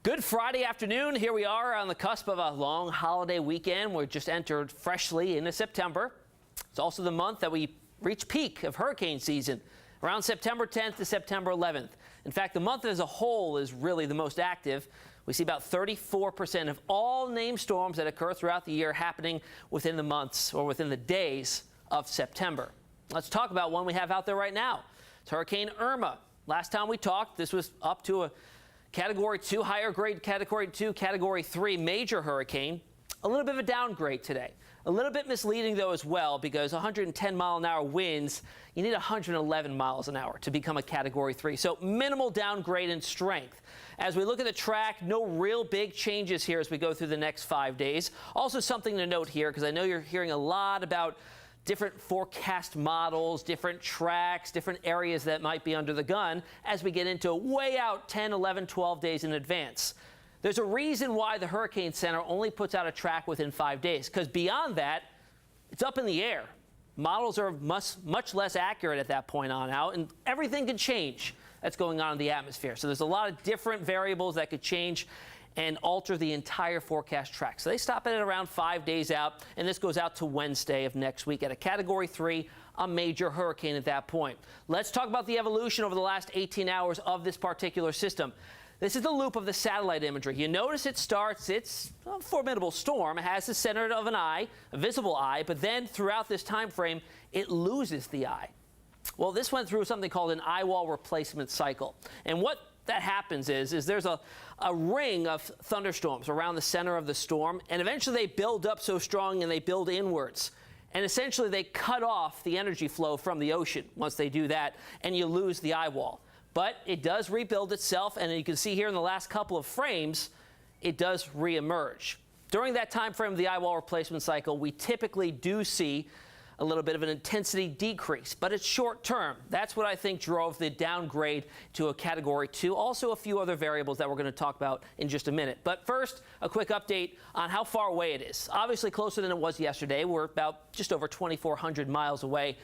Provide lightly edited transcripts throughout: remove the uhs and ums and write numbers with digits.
Good Friday afternoon. Here we are on the cusp of a long holiday weekend. We're just entered freshly into September. It's also the month that we reach peak of hurricane season, around September 10th to September 11th. In fact, the month as a whole is really the most active. We see about 34% of all named storms that occur throughout the year happening within the months or within the days of September. Let's talk about one we have out there right now. It's Hurricane Irma. Last time we talked, this was up to a Category 2, higher grade Category 2, Category 3 major hurricane. A little bit of a downgrade today. A little bit misleading, though, as well, because 110-mile-an-hour winds, you need 111 miles an hour to become a Category 3. So minimal downgrade in strength. As we look at the track, no real big changes here as we go through the next 5 days. Also something to note here, because I know you're hearing a lot about different forecast models, different tracks, different areas that might be under the gun as we get into way out 10, 11, 12 days in advance. There's a reason why the Hurricane Center only puts out a track within 5 days, because beyond that, it's up in the air. Models are much less accurate at that point on out, and everything can change that's going on in the atmosphere. So there's a lot of different variables that could change and alter the entire forecast track. So they stop it at around 5 days out, and this goes out to Wednesday of next week at a Category 3, a major hurricane at that point. Let's talk about the evolution over the last 18 hours of this particular system. This is the loop of the satellite imagery. You notice it starts, it's a formidable storm. It has the center of an eye, a visible eye, but then throughout this time frame, it loses the eye. Well, this went through something called an eye wall replacement cycle. And what that happens is there's a ring of thunderstorms around the center of the storm, and eventually they build up so strong and they build inwards. And essentially they cut off the energy flow from the ocean once they do that, and you lose the eye wall. But it does rebuild itself, and you can see here in the last couple of frames, it does reemerge. During that time frame of the eye wall replacement cycle, we typically do see a little bit of an intensity decrease, but it's short term. That's what I think drove the downgrade to a Category 2. Also a few other variables that we're going to talk about in just a minute. But first, a quick update on how far away it is. Obviously closer than it was yesterday. We're about just over 2,400 miles away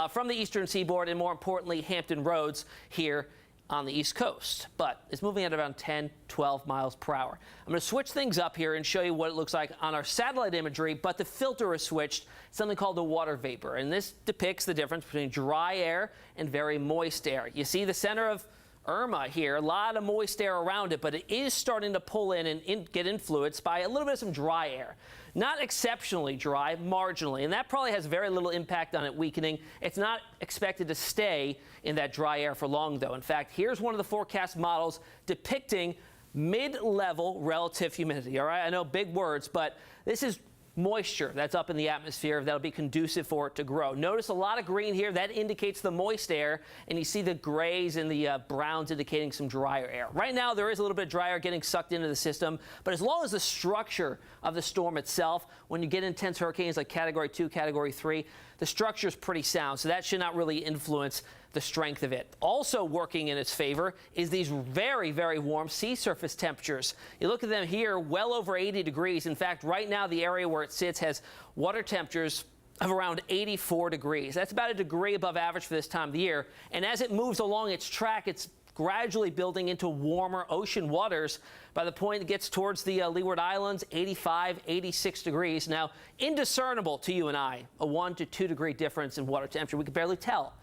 from the eastern seaboard, and more importantly, Hampton Roads here on the East Coast, but it's moving at around 10, 12 miles per hour. I'm going to switch things up here and show you what it looks like on our satellite imagery, but the filter is switched, something called the water vapor, and this depicts the difference between dry air and very moist air. You see the center of Irma here, a lot of moist air around it, but it is starting to pull in and get influenced by a little bit of some dry air. Not exceptionally dry, marginally, and that probably has very little impact on it weakening. It's not expected to stay in that dry air for long, though. In fact, here's one of the forecast models depicting mid-level relative humidity. All right, I know big words, but this is moisture that's up in the atmosphere that'll be conducive for it to grow. Notice a lot of green here. That indicates the moist air, and you see the grays and the browns indicating some drier air. Right now, there is a little bit of dry air getting sucked into the system, but as long as the structure of the storm itself, when you get intense hurricanes like Category 2, Category 3, the structure is pretty sound, so that should not really influence the strength of it. Also working in its favor is these very, very warm sea surface temperatures. You look at them here, well over 80 degrees. In fact, right now, the area where it sits has water temperatures of around 84 degrees. That's about a degree above average for this time of the year. And as it moves along its track, it's gradually building into warmer ocean waters. By the point it gets towards the Leeward Islands, 85, 86 degrees. Now, indiscernible to you and I, a 1 to 2 degree difference in water temperature. We could barely tell.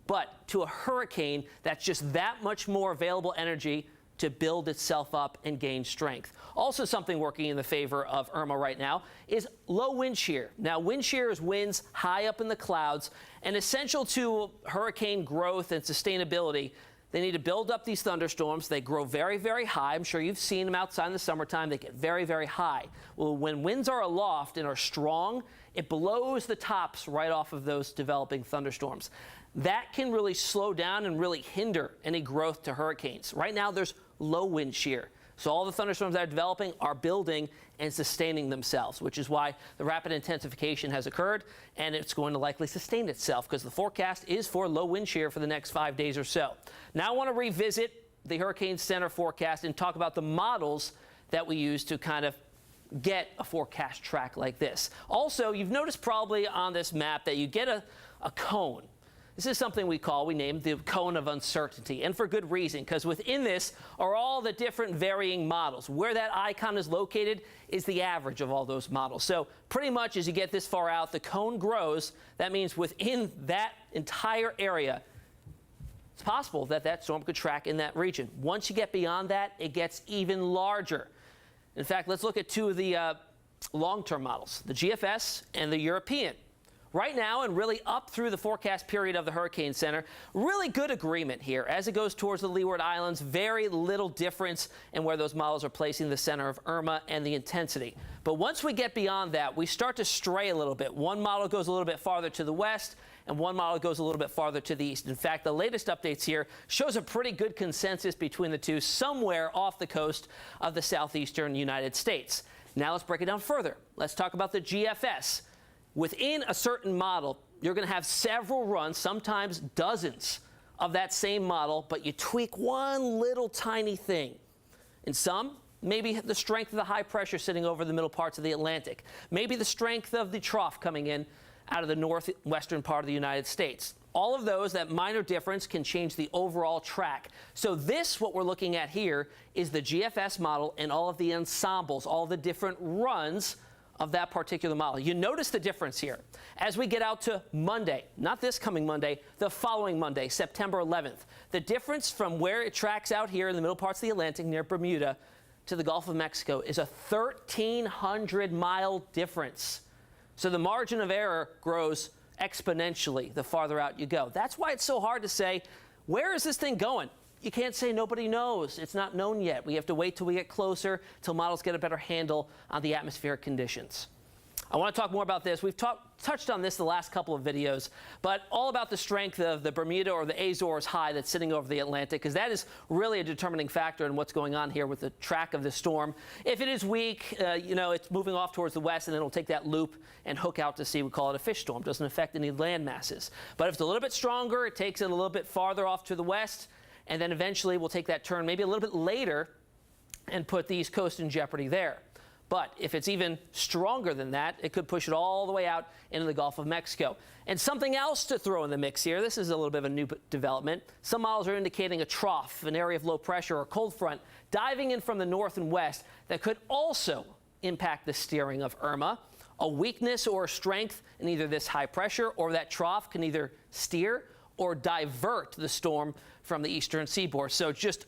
But to a hurricane, that's just that much more available energy to build itself up and gain strength. Also something working in the favor of Irma right now is low wind shear. Now, wind shear is winds high up in the clouds, and essential to hurricane growth and sustainability. They need to build up these thunderstorms. They grow very, very high. I'm sure you've seen them outside in the summertime. They get very, very high. Well, when winds are aloft and are strong, it blows the tops right off of those developing thunderstorms. That can really slow down and really hinder any growth to hurricanes. Right now, there's low wind shear. So all the thunderstorms that are developing are building and sustaining themselves, which is why the rapid intensification has occurred, and it's going to likely sustain itself because the forecast is for low wind shear for the next 5 days or so. Now I want to revisit the Hurricane Center forecast and talk about the models that we use to kind of get a forecast track like this. Also, you've noticed probably on this map that you get a cone. This is something we named the cone of uncertainty, and for good reason, because within this are all the different varying models. Where that icon is located is the average of all those models. So pretty much as you get this far out, the cone grows. That means within that entire area, it's possible that that storm could track in that region. Once you get beyond that, it gets even larger. In fact, let's look at two of the long-term models, the GFS and the European. Right now, and really up through the forecast period of the Hurricane Center, really good agreement here. As it goes towards the Leeward Islands, very little difference in where those models are placing the center of Irma and the intensity. But once we get beyond that, we start to stray a little bit. One model goes a little bit farther to the west, and one model goes a little bit farther to the east. In fact, the latest updates here shows a pretty good consensus between the two, somewhere off the coast of the southeastern United States. Now let's break it down further. Let's talk about the GFS. Within a certain model, you're going to have several runs, sometimes dozens, of that same model, but you tweak one little tiny thing. In some, maybe the strength of the high pressure sitting over the middle parts of the Atlantic. Maybe the strength of the trough coming in out of the northwestern part of the United States. All of those, that minor difference can change the overall track. So this, what we're looking at here, is the GFS model and all of the ensembles, all the different runs of that particular model. You notice the difference here. As we get out to Monday, not this coming Monday, the following Monday, September 11th, the difference from where it tracks out here in the middle parts of the Atlantic near Bermuda to the Gulf of Mexico is a 1,300-mile difference. So the margin of error grows exponentially the farther out you go. That's why it's so hard to say, where is this thing going? You can't say nobody knows. It's not known yet. We have to wait till we get closer, till models get a better handle on the atmospheric conditions. I want to talk more about this. We've touched on this the last couple of videos, but all about the strength of the Bermuda or the Azores high that's sitting over the Atlantic, because that is really a determining factor in what's going on here with the track of the storm. If it is weak, it's moving off towards the west, and then it'll take that loop and hook out to sea. We call it a fish storm. Doesn't affect any land masses. But if it's a little bit stronger, it takes it a little bit farther off to the west, and then eventually we'll take that turn maybe a little bit later and put the East Coast in jeopardy there. But if it's even stronger than that, it could push it all the way out into the Gulf of Mexico. And something else to throw in the mix here, this is a little bit of a new development. Some models are indicating a trough, an area of low pressure or cold front diving in from the north and west that could also impact the steering of Irma. A weakness or a strength in either this high pressure or that trough can either steer or divert the storm from the eastern seaboard. So just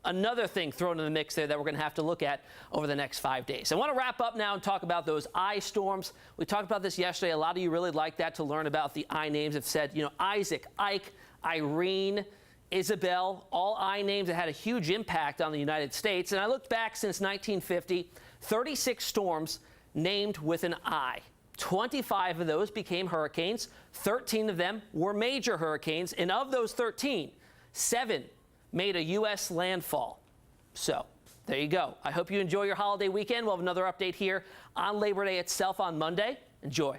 another thing thrown in the mix there that we're going to have to look at over the next 5 days. I want to wrap up now and talk about those I storms. We talked about this yesterday. A lot of you really like that, to learn about the I names. Have said, Isaac, Ike, Irene, Isabel, all I names that had a huge impact on the United States. And I looked back since 1950, 36 storms named with an I. 25 of those became hurricanes. 13 of them were major hurricanes. And of those 13, 7 made a U.S. landfall. So there you go. I hope you enjoy your holiday weekend. We'll have another update here on Labor Day itself on Monday. Enjoy.